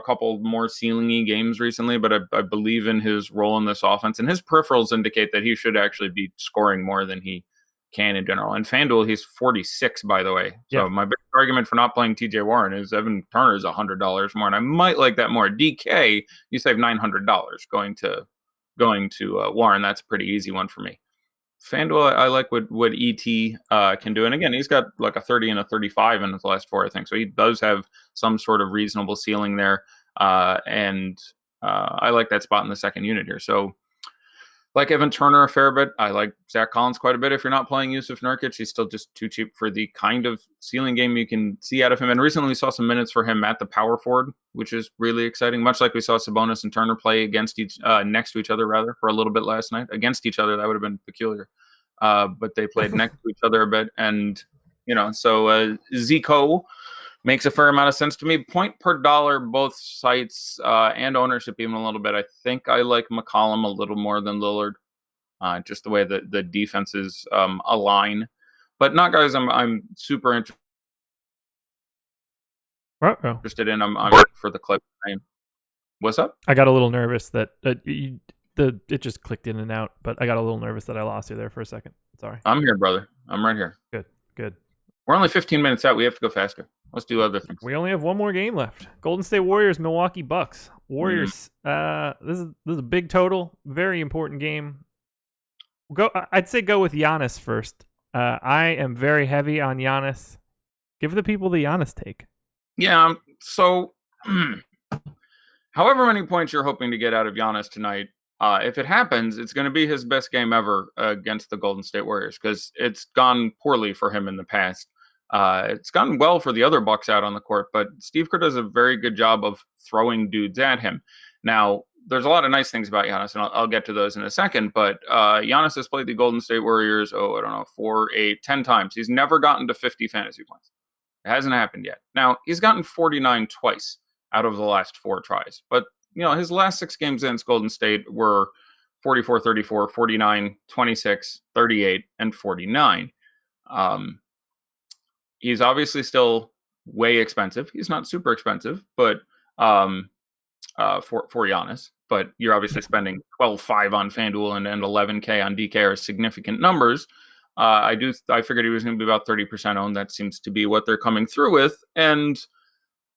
[SPEAKER 2] couple more ceiling-y games recently, but I believe in his role in this offense, and his peripherals indicate that he should actually be scoring more than he can in general. And FanDuel, he's 46, by the way. So my big argument for not playing TJ Warren is Evan Turner is $100 more, and I might like that more. DK, you save $900 going to Warren. That's a pretty easy one for me. FanDuel, I like what ET can do. And again, he's got like a 30 and a 35 in his last four, I think. So he does have some sort of reasonable ceiling there. And I like that spot in the second unit here. So like Evan Turner a fair bit. I like Zach Collins quite a bit. If you're not playing Yusuf Nurkic, he's still just too cheap for the kind of ceiling game you can see out of him. And recently we saw some minutes for him at the power forward, which is really exciting. Much like we saw Sabonis and Turner play next to each other, rather, for a little bit last night. Against each other, that would have been peculiar. But they played next to each other a bit. And, so Zico makes a fair amount of sense to me. Point per dollar, both sites and ownership even a little bit. I think I like McCollum a little more than Lillard, just the way that the defenses align. But not guys I'm super interested in. I'm for the clip. What's up?
[SPEAKER 1] I got a little nervous that it just clicked in and out, but I got a little nervous that I lost you there for a second. Sorry.
[SPEAKER 2] I'm here, brother. I'm right here.
[SPEAKER 1] Good.
[SPEAKER 2] We're only 15 minutes out. We have to go faster. Let's do other things.
[SPEAKER 1] We only have one more game left. Golden State Warriors, Milwaukee Bucks. Warriors. This is a big total. Very important game. I'd say go with Giannis first. I am very heavy on Giannis. Give the people the Giannis take.
[SPEAKER 2] Yeah. So, however many points you're hoping to get out of Giannis tonight, if it happens, it's going to be his best game ever against the Golden State Warriors, because it's gone poorly for him in the past. It's gone well for the other Bucks out on the court, but Steve Kerr does a very good job of throwing dudes at him. Now, there's a lot of nice things about Giannis, and I'll get to those in a second, but Giannis has played the Golden State Warriors, 4, 8, 10 times. He's never gotten to 50 fantasy points. It hasn't happened yet. Now, he's gotten 49 twice out of the last 4 tries, but his last 6 games against Golden State were 44, 34, 49, 26, 38, and 49. He's obviously still way expensive. He's not super expensive, but for Giannis. But you're obviously spending 12.5 on FanDuel and $11K on DK are significant numbers. I figured he was going to be about 30% owned. That seems to be what they're coming through with. And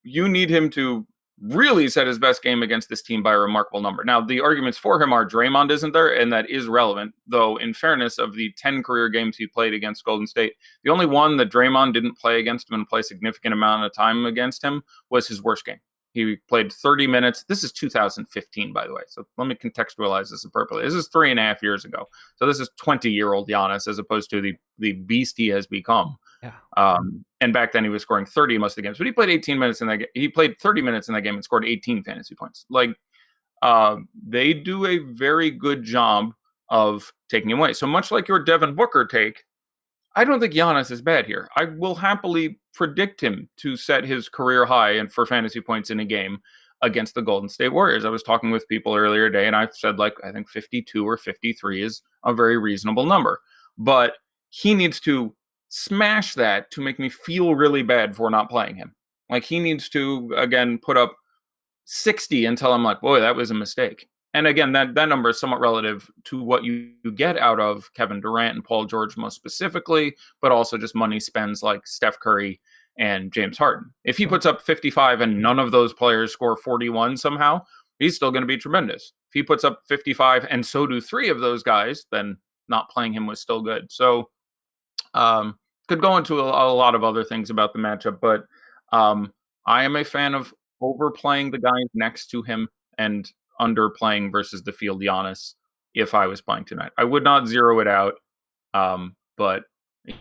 [SPEAKER 2] you need him to really set his best game against this team by a remarkable number. Now, the arguments for him are Draymond isn't there, and that is relevant. Though, in fairness, of the 10 career games he played against Golden State, the only one that Draymond didn't play against him and play a significant amount of time against him was his worst game. He played 30 minutes. This is 2015, by the way. So let me contextualize this appropriately. This is 3.5 years ago. So this is 20-year-old Giannis as opposed to the beast he has become. Yeah. And back then he was scoring 30 most of the games, but he played 18 minutes in that game. He played 30 minutes in that game and scored 18 fantasy points. Like, they do a very good job of taking him away. So much like your Devin Booker take, I don't think Giannis is bad here. I will happily predict him to set his career high and for fantasy points in a game against the Golden State Warriors. I was talking with people earlier today, and I said, like, I think 52 or 53 is a very reasonable number. But he needs to smash that to make me feel really bad for not playing him. Like, he needs to, again, put up 60 until I'm like, boy, that was a mistake. And again, that number is somewhat relative to what you get out of Kevin Durant and Paul George most specifically, but also just money spends like Steph Curry and James Harden. If he puts up 55 and none of those players score 41 somehow, he's still going to be tremendous. If he puts up 55 and so do three of those guys, then not playing him was still good. So could go into a lot of other things about the matchup, but I am a fan of overplaying the guys next to him and underplaying versus the field Giannis if I was playing tonight. I would not zero it out, but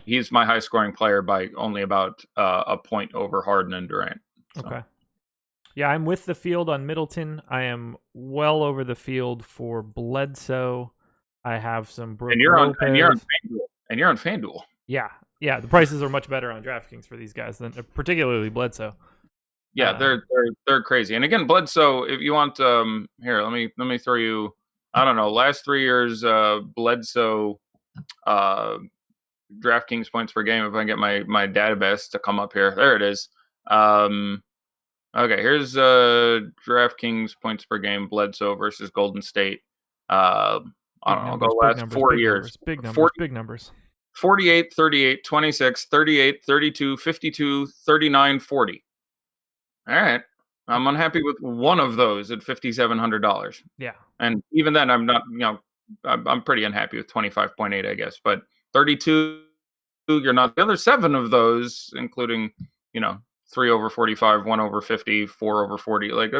[SPEAKER 2] he's my high scoring player by only about a point over Harden and Durant.
[SPEAKER 1] So. Okay. Yeah, I'm with the field on Middleton. I am well over the field for Bledsoe. I have some Brook Lopez.
[SPEAKER 2] And you're on FanDuel.
[SPEAKER 1] Yeah. The prices are much better on DraftKings for these guys, than particularly Bledsoe.
[SPEAKER 2] Yeah, they're crazy. And again, Bledsoe, if you want, here, let me throw you, I don't know, last 3 years, Bledsoe, DraftKings points per game. If I can get my database to come up here, there it is. Okay, here's DraftKings points per game, Bledsoe versus Golden State. I don't know, I'll go last 4 years.
[SPEAKER 1] Big numbers.
[SPEAKER 2] 48, 38, 26, 38, 32, 52, 39, 40. All right. I'm unhappy with one of those at $5,700.
[SPEAKER 1] Yeah.
[SPEAKER 2] And even then, I'm not, I'm pretty unhappy with 25.8, I guess. But 32, you're not. The other 7 of those, including, 3 over 45, 1 over 50, 4 over 40, like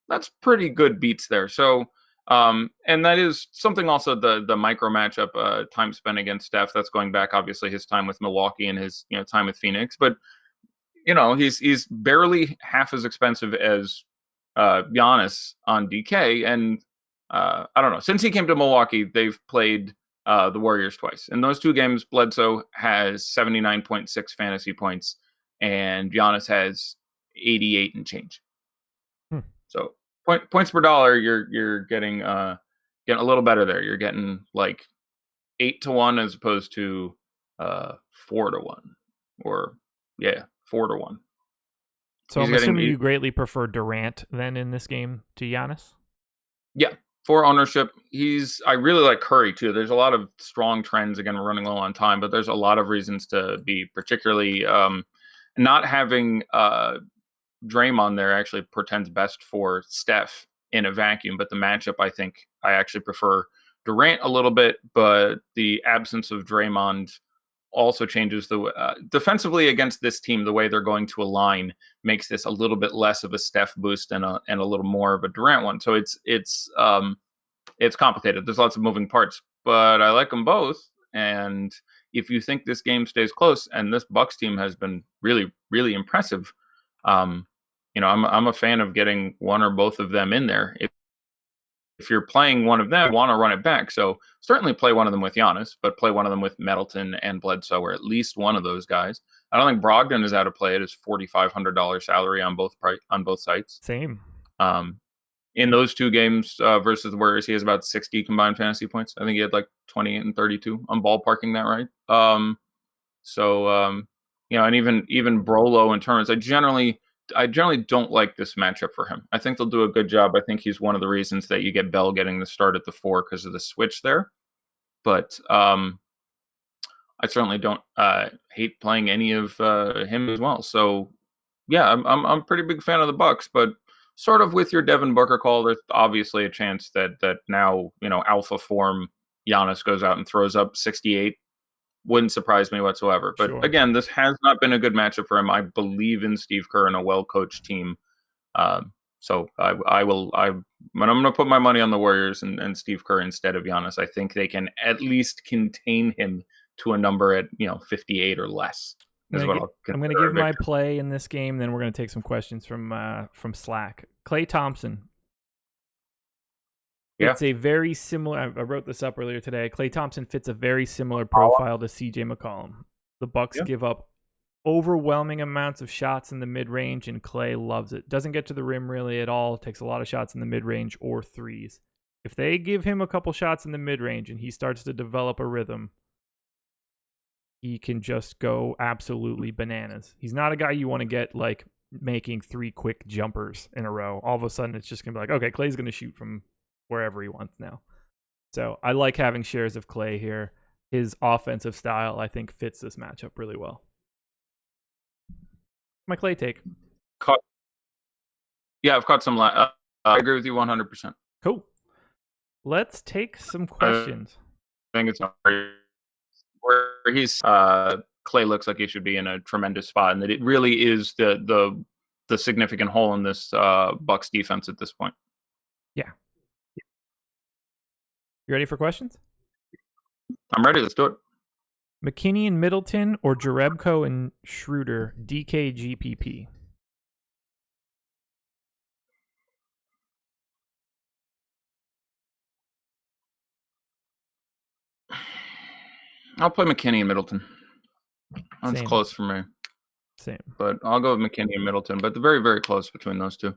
[SPEAKER 2] that's pretty good beats there. So, and that is something also the micro matchup, time spent against Steph. That's going back, obviously, his time with Milwaukee and his, time with Phoenix. But he's barely half as expensive as Giannis on DK, and I don't know. Since he came to Milwaukee, they've played the Warriors twice. In those 2 games, Bledsoe has 79.6 fantasy points, and Giannis has 88 and change. So points per dollar, you're getting a little better there. You're getting like 8-1 as opposed to 4-1, or 4-1.
[SPEAKER 1] So I'm assuming you greatly prefer Durant then in this game to Giannis?
[SPEAKER 2] Yeah, for ownership. I really like Curry too. There's a lot of strong trends. Again, we're running low on time, but there's a lot of reasons to be particularly not having Draymond there actually portends best for Steph in a vacuum. But the matchup, I think I actually prefer Durant a little bit, but the absence of Draymond also changes the defensively against this team. The way they're going to align makes this a little bit less of a Steph boost and a little more of a Durant one. So it's complicated. There's lots of moving parts, but I like them both. And if you think this game stays close, and this Bucks team has been really, really impressive, I'm a fan of getting one or both of them in there. If you're playing one of them, you want to run it back. So certainly play one of them with Giannis, but play one of them with Middleton and Bledsoe, or at least one of those guys. I don't think Brogdon is out of play at his $4,500 salary on both sites.
[SPEAKER 1] Same.
[SPEAKER 2] In those 2 games versus the Warriors, he has about 60 combined fantasy points. I think he had like 28 and 32. I'm ballparking that right. And even Brolo in tournaments, I generally don't like this matchup for him. I think they'll do a good job. I think he's one of the reasons that you get Bell getting the start at the 4 because of the switch there. But I certainly don't hate playing any of him as well. So yeah, I'm a pretty big fan of the Bucks, but sort of with your Devin Booker call, there's obviously a chance that now, alpha form Giannis goes out and throws up 68. Wouldn't surprise me whatsoever. But
[SPEAKER 1] Sure.
[SPEAKER 2] Again, this has not been a good matchup for him. I believe in Steve Kerr and a well-coached team. So I'm going to put my money on the Warriors and Steve Kerr instead of Giannis. I think they can at least contain him to a number at 58 or less.
[SPEAKER 1] I'm going to give my play in this game. Then we're going to take some questions from Slack. Klay Thompson, It's a very similar. I wrote this up earlier today. Klay Thompson fits a very similar profile to CJ McCollum. The Bucks give up overwhelming amounts of shots in the mid-range, and Klay loves it. Doesn't get to the rim really at all. Takes a lot of shots in the mid-range or threes. If they give him a couple shots in the mid-range and he starts to develop a rhythm, he can just go absolutely bananas. He's not a guy you want to get like making 3 quick jumpers in a row. All of a sudden, it's just going to be like, okay, Klay's going to shoot from wherever he wants now. So I like having shares of Klay here. His offensive style, I think, fits this matchup really well. My Klay take.
[SPEAKER 2] I've caught some. I agree with you 100%.
[SPEAKER 1] Cool. Let's take some questions.
[SPEAKER 2] I think it's where he's Klay looks like he should be in a tremendous spot, and that it really is the significant hole in this Bucks defense at this point.
[SPEAKER 1] Yeah. You ready for questions?
[SPEAKER 2] I'm ready. Let's do it.
[SPEAKER 1] McKinney and Middleton or Jerebko and Schroeder, DKGPP?
[SPEAKER 2] I'll play McKinney and Middleton. That's close for me.
[SPEAKER 1] Same.
[SPEAKER 2] But I'll go with McKinney and Middleton, but they're very, very close between those two.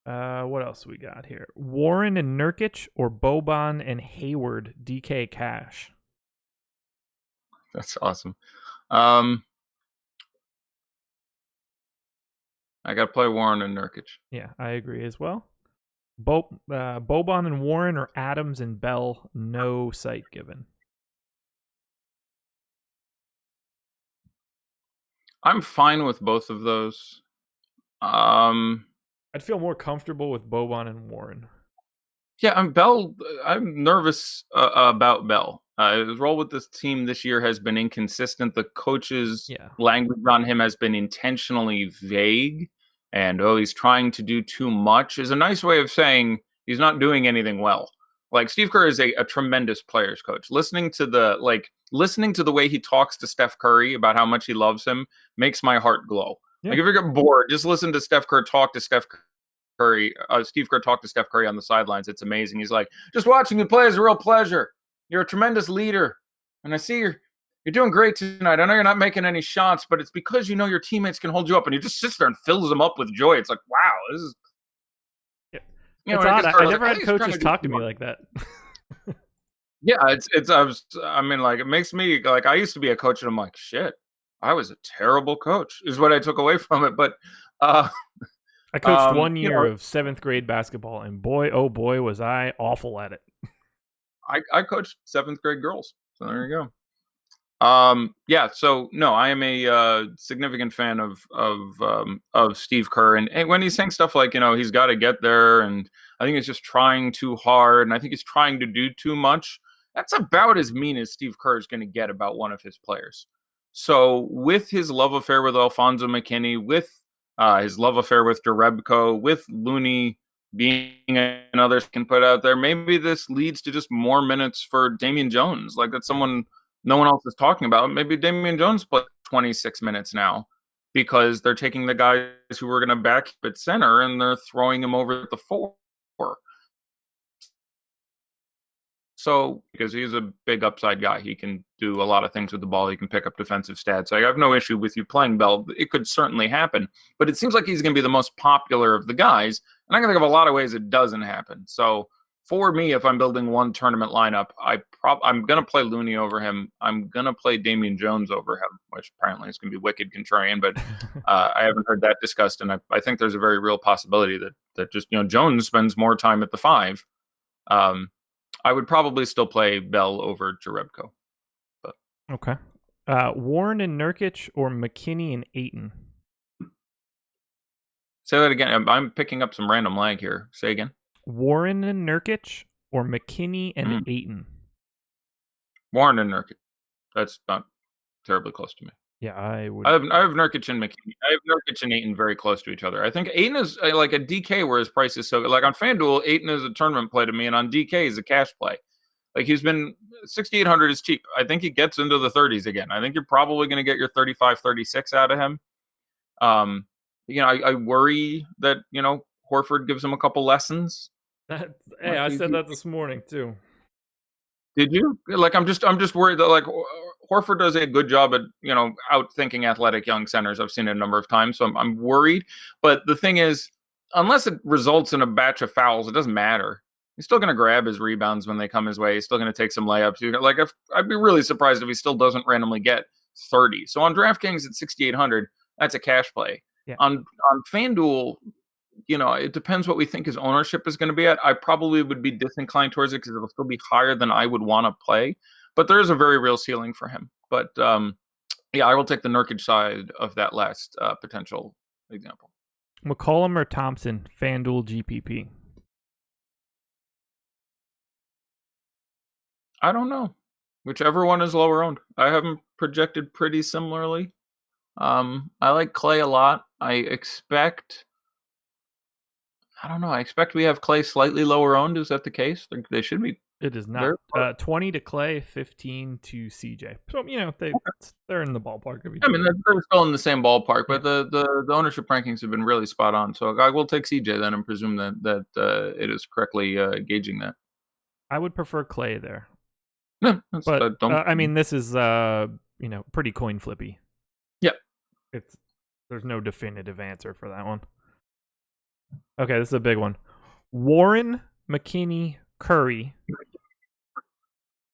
[SPEAKER 1] What else we got here? Warren and Nurkic or Boban and Hayward, DK Cash?
[SPEAKER 2] That's awesome. I got to play Warren and Nurkic.
[SPEAKER 1] Yeah, I agree as well. Boban and Warren or Adams and Bell, no site given.
[SPEAKER 2] I'm fine with both of those.
[SPEAKER 1] I'd feel more comfortable with Boban and Warren.
[SPEAKER 2] Yeah, I'm nervous about Bell. His role with this team this year has been inconsistent. The coach's language on him has been intentionally vague. And, he's trying to do too much is a nice way of saying he's not doing anything well. Like, Steve Kerr is a tremendous players coach. Listening to the way he talks to Steph Curry about how much he loves him makes my heart glow. Yeah. Like, if you get bored, just listen to Steve Kerr talk to Steph Curry on the sidelines. It's amazing. He's like, just watching you play is a real pleasure. You're a tremendous leader. And I see you're doing great tonight. I know you're not making any shots, but it's because you know your teammates can hold you up. And he just sits there and fills them up with joy. It's like, wow, this is...
[SPEAKER 1] It's odd. I never had coaches talk to me like that.
[SPEAKER 2] Yeah, it makes me, like, I used to be a coach, and I'm like, shit, I was a terrible coach, is what I took away from it. But
[SPEAKER 1] I coached 1 year of 7th grade basketball, and boy, oh boy, was I awful at it.
[SPEAKER 2] I coached 7th grade girls, so there you go. So no, I am a significant fan of Steve Kerr, and when he's saying stuff like, he's got to get there, and I think he's just trying too hard, and I think he's trying to do too much. That's about as mean as Steve Kerr is going to get about one of his players. So with his love affair with Alfonso McKinney, with his love affair with Jerebko, with Looney being another can put out there, maybe this leads to just more minutes for Damian Jones. Like, that's someone no one else is talking about. Maybe Damian Jones played 26 minutes now because they're taking the guys who were going to back at center and they're throwing him over at the 4. So, because he's a big upside guy, he can do a lot of things with the ball. He can pick up defensive stats. I have no issue with you playing Bell. It could certainly happen, but it seems like he's going to be the most popular of the guys. And I can think of a lot of ways it doesn't happen. So for me, if I'm building one tournament lineup, I'm going to play Looney over him. I'm going to play Damian Jones over him, which apparently is going to be wicked contrarian, but I haven't heard that discussed. And I think there's a very real possibility that just, Jones spends more time at the 5. I would probably still play Bell over Jerebko. But.
[SPEAKER 1] Okay. Warren and Nurkic or McKinney and Ayton?
[SPEAKER 2] Say that again. I'm picking up some random lag here. Say again.
[SPEAKER 1] Warren and Nurkic or McKinney and Ayton?
[SPEAKER 2] Warren and Nurkic. That's not terribly close to me.
[SPEAKER 1] Yeah, I would.
[SPEAKER 2] I have Nurkic and McKinney. I have Nurkic and Ayton very close to each other. I think Ayton is like a DK where his price is so good. Like on FanDuel, Ayton is a tournament play to me, and on DK is a cash play. Like he's been 6,800 is cheap. I think he gets into the 30s again. I think you're probably going to get your 35, 36 out of him. I worry that Horford gives him a couple lessons.
[SPEAKER 1] Hey, I said that this morning too.
[SPEAKER 2] Did you? Like, I'm just worried that like Horford does a good job at outthinking athletic young centers. I've seen it a number of times, so I'm worried. But the thing is, unless it results in a batch of fouls, it doesn't matter. He's still going to grab his rebounds when they come his way. He's still going to take some layups. Like, I'd be really surprised if he still doesn't randomly get 30. So on DraftKings at 6,800, that's a cash play.
[SPEAKER 1] Yeah.
[SPEAKER 2] On FanDuel, it depends what we think his ownership is going to be at. I probably would be disinclined towards it because it'll still be higher than I would want to play. But there is a very real ceiling for him. But yeah, I will take the Nurkic side of that last potential example.
[SPEAKER 1] McCollum or Thompson, FanDuel GPP?
[SPEAKER 2] I don't know. Whichever one is lower owned. I have them projected pretty similarly. I like Clay a lot. I expect we have Clay slightly lower owned. Is that the case? They should be.
[SPEAKER 1] It is not. 20 to Clay, 15 to CJ. So they're in the ballpark of each other.
[SPEAKER 2] They're still in the same ballpark, but the ownership rankings have been really spot on. So I will take CJ then and presume that it is correctly gauging that.
[SPEAKER 1] I would prefer Clay there.
[SPEAKER 2] Yeah,
[SPEAKER 1] but this is pretty coin flippy.
[SPEAKER 2] Yeah,
[SPEAKER 1] there's no definitive answer for that one. Okay, this is a big one. Warren, McKinney, Curry,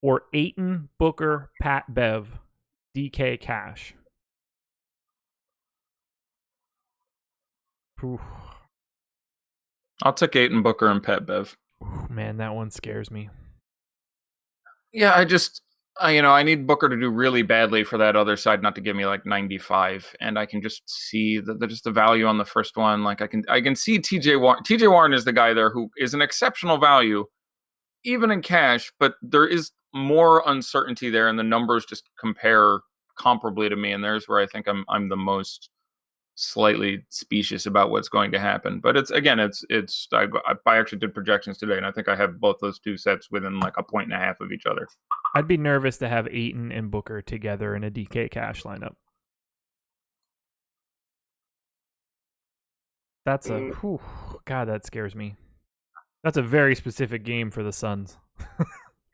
[SPEAKER 1] or Ayton, Booker, Pat Bev, DK Cash. Ooh.
[SPEAKER 2] I'll take Ayton, Booker, and Pat Bev.
[SPEAKER 1] Ooh, man, that one scares me.
[SPEAKER 2] Yeah, I need Booker to do really badly for that other side not to give me like 95, and I can just see the value on the first one. Like I can see TJ Warren. TJ Warren is the guy there who is an exceptional value, even in cash, but there is more uncertainty there, and the numbers just compare comparably to me, and there's where I think I'm the most slightly specious about what's going to happen. But I actually did projections today, and I think I have both those two sets within like a point and a half of each other.
[SPEAKER 1] I'd be nervous to have Ayton and Booker together in a DK Cash lineup. That's God, that scares me. That's a very specific game for the Suns.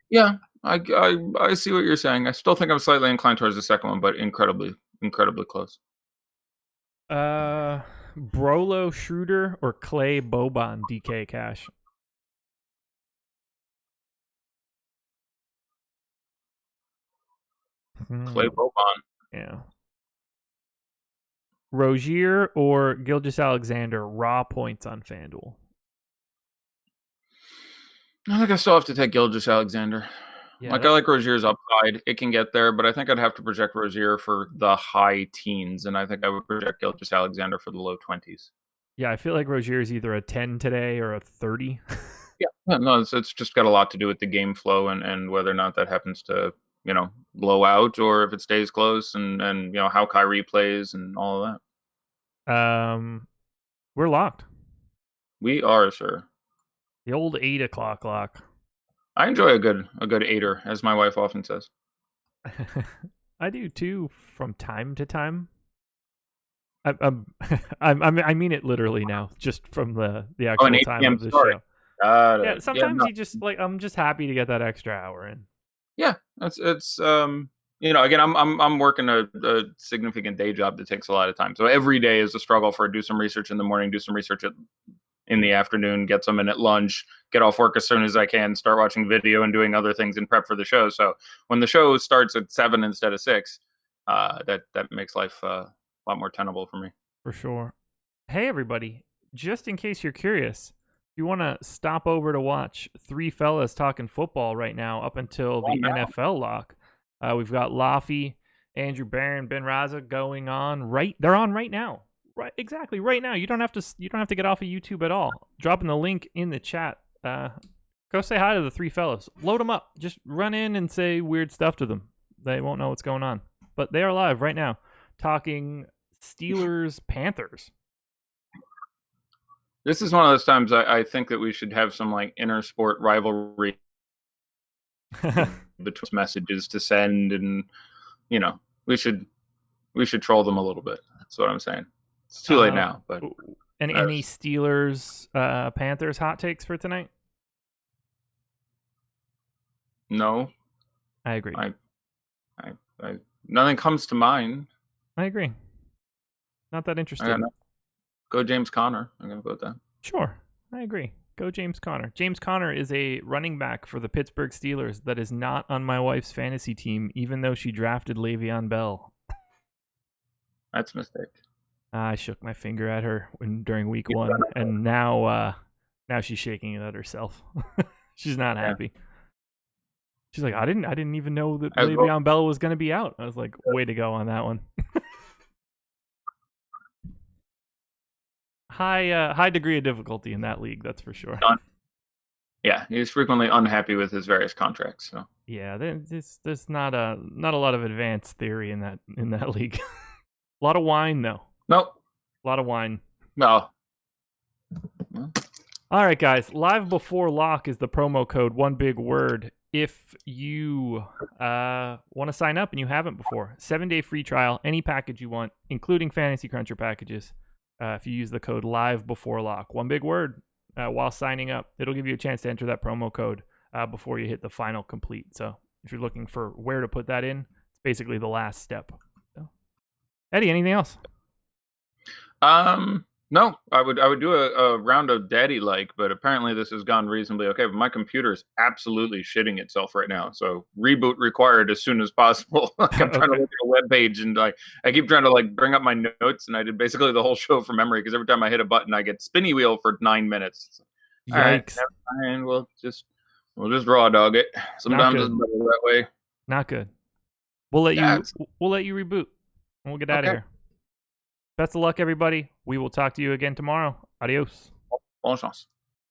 [SPEAKER 2] Yeah, I see what you're saying. I still think I'm slightly inclined towards the second one, but incredibly close.
[SPEAKER 1] Brolo Schroeder or Clay Boban DK Cash?
[SPEAKER 2] Clay Boban.
[SPEAKER 1] Yeah. Rozier or Gilgeous-Alexander raw points on FanDuel?
[SPEAKER 2] I think I still have to take Gilgeous-Alexander. Yeah, I like Rozier's upside. It can get there, but I think I'd have to project Rozier for the high teens, and I think I would project Gilgeous-Alexander for the low 20s.
[SPEAKER 1] Yeah, I feel like Rozier is either a 10 today or a 30.
[SPEAKER 2] Yeah, no, it's just got a lot to do with the game flow and whether or not that happens to, blow out, or if it stays close, and how Kyrie plays and all of
[SPEAKER 1] that. We're locked.
[SPEAKER 2] We are, sir.
[SPEAKER 1] The old 8 o'clock lock.
[SPEAKER 2] I enjoy a good eighter, as my wife often says.
[SPEAKER 1] I do too, from time to time. I mean it literally now, just from the actual time of the show. Yeah, sometimes you just I'm just happy to get that extra hour in.
[SPEAKER 2] Yeah, it's again, I'm working a significant day job that takes a lot of time, so every day is a struggle for do some research in the morning, do some research in the afternoon, get some in at lunch, get off work as soon as I can, start watching video and doing other things in prep for the show. So when the show starts at 7 instead of 6, that makes life a lot more tenable for me.
[SPEAKER 1] For sure. Hey, everybody, just in case you're curious, if you want to stop over to watch three fellas talking football right now up until the NFL lock, we've got Laffy, Andrew Barron, Ben Raza going on they're on right now. Right, exactly. Right now, you don't have to get off of YouTube at all. Dropping the link in the chat. Go say hi to the three fellas. Load them up. Just run in and say weird stuff to them. They won't know what's going on. But they are live right now, talking Steelers Panthers.
[SPEAKER 2] This is one of those times I think that we should have some like inner sport rivalry between messages to send, and we should troll them a little bit. That's what I'm saying. It's too late now, but
[SPEAKER 1] any Steelers Panthers hot takes for tonight?
[SPEAKER 2] No,
[SPEAKER 1] I agree.
[SPEAKER 2] I nothing comes to mind.
[SPEAKER 1] I agree. Not that
[SPEAKER 2] I
[SPEAKER 1] interested.
[SPEAKER 2] got no. Go James Conner. I'm gonna go with that.
[SPEAKER 1] Sure, I agree. Go James Conner. James Conner is a running back for the Pittsburgh Steelers that is not on my wife's fantasy team, even though she drafted Le'Veon Bell.
[SPEAKER 2] That's a mistake.
[SPEAKER 1] I shook my finger at her during week 1, and now she's shaking it at herself. She's not happy. She's like, I didn't even know that Le'Veon Bell was going to be out. I was like, way to go on that one. High degree of difficulty in that league, that's for sure.
[SPEAKER 2] Yeah, he's frequently unhappy with his various contracts. So
[SPEAKER 1] yeah, there's not a lot of advanced theory in that league. A lot of wine though.
[SPEAKER 2] Nope.
[SPEAKER 1] A lot of wine.
[SPEAKER 2] No.
[SPEAKER 1] All right, guys. Live before lock is the promo code. One big word. If you want to sign up and you haven't before, 7-day free trial, any package you want, including Fantasy Cruncher packages. If you use the code live before lock, one big word while signing up, it'll give you a chance to enter that promo code before you hit the final complete. So if you're looking for where to put that in, it's basically the last step. So, Eddie, anything else?
[SPEAKER 2] No, I would do a round of daddy like, but apparently this has gone reasonably okay. But my computer is absolutely shitting itself right now, so reboot required as soon as possible. I'm trying to look at a web page, and I keep trying to bring up my notes, and I did basically the whole show from memory because every time I hit a button, I get spinny wheel for 9 minutes.
[SPEAKER 1] Yikes!
[SPEAKER 2] All right, and we'll just raw dog it. Sometimes it's better that way.
[SPEAKER 1] Not good. We'll let you reboot, and we'll get out of here. Best of luck, everybody. We will talk to you again tomorrow. Adios.
[SPEAKER 2] Bonne chance.